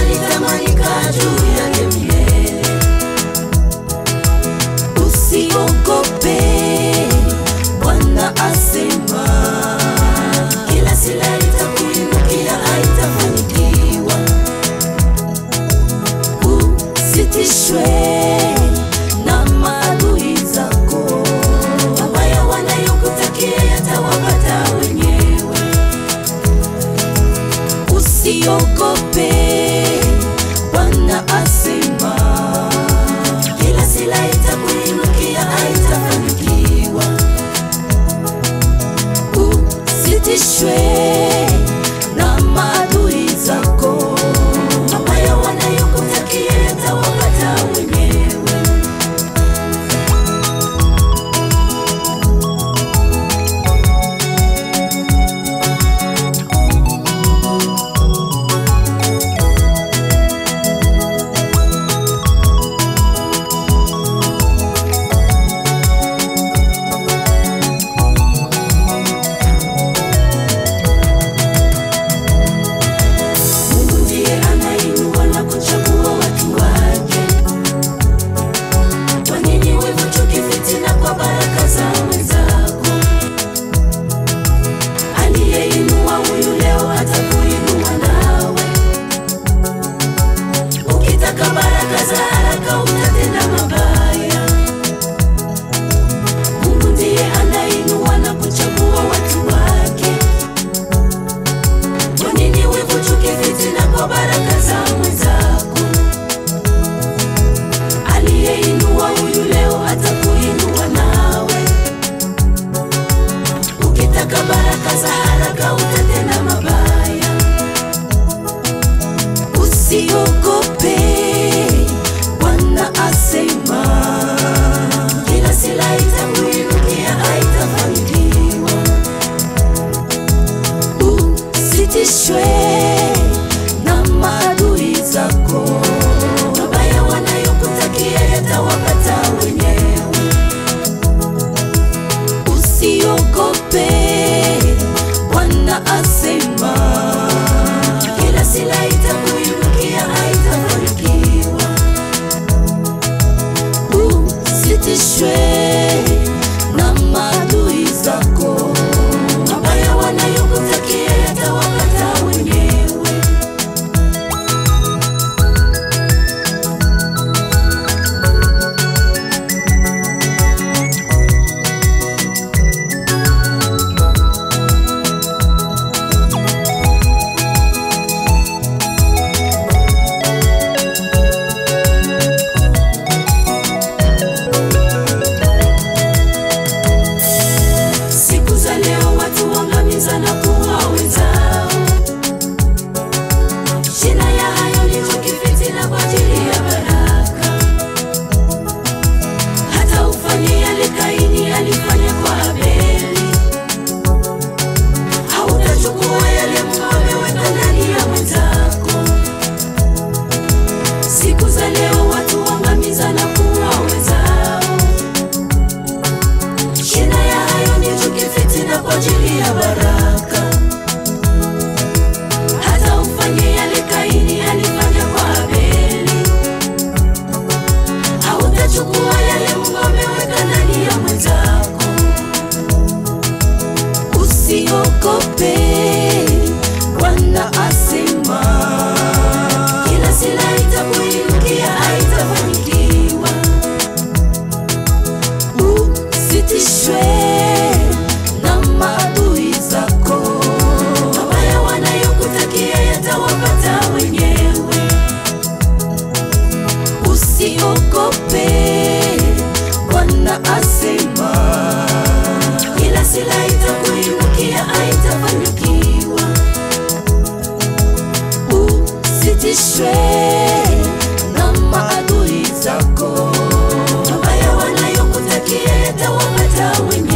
litamanika juu yake milele. Usiogope, Bwana asema, kila silaha itakuinukia haitafanikiwa. Usitishwe na maadui zako, mabaya wanayokutakia yatawapata wenyewe. Usiogope, Bwana asema, kila silaha itakuinukia haitafanikiwa. Usitishwe na maadui zako, mabaya wanayokutakia yatawapata wenyewe. Usiogope, Bwana asema, kila silaha itakuinukia haitafanikiwa. Usitishwe na maadui zako, mabaya wanayokutakia yatawapata wenyewe. Usiogope, Bwana asema, kila silaha itakuinukia haitafanikiwa. Usitishwe na maadui zako, mabaya wanayokutakia yatawapata wenyewe. Na kuwa wenzao, shina ya hayo ni chukifitina kwa ajili ya baraka. Hata ufanye yale Kaini alifanya kwa Abeli, hautachukua yale Mungu ameweka ndani ya mwenzako. Siku za leo watu waangamiza na kuwa wenzao, shina ya hayo ni chukifitina kwa ajili ya baraka. Chukua yale Mungu ameweka ndani ya mwenzako. Usiogope, Bwana asema, kila silaha itakuinukia haitafanikiwa. Usitishwe na maadui zako, mabaya wanayokutakia yatawapata wenyewe. Usiogope, Bwana asema, kila silaha itakuinukia haitafanikiwa. Usitishwe na maadui zako, mabaya wanayokutakia yatawapata wenyewe.